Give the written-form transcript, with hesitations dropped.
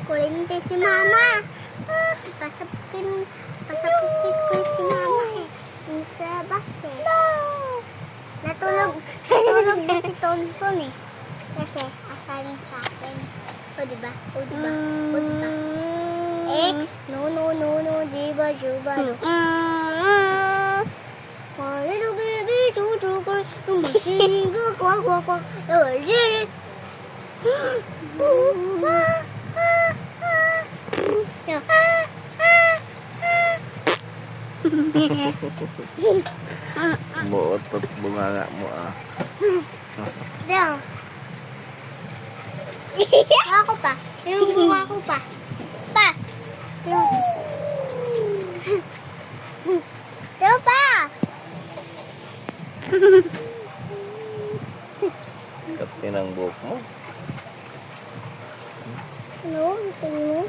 Kulit si mama. Pasapukin ko si mama eh. Yung sa bus eh. Natulog na si Tonton eh. Kasi asaling sa akin. O diba? X, no, diba, juba, no. Little baby, chuchukan, yung machine, kwak. Buotot bunganga mo ah. Diyan. Ako pa. Yung bunga ko pa. Pa. Diyan pa. Kapin ang buhok mo. No, isang mo.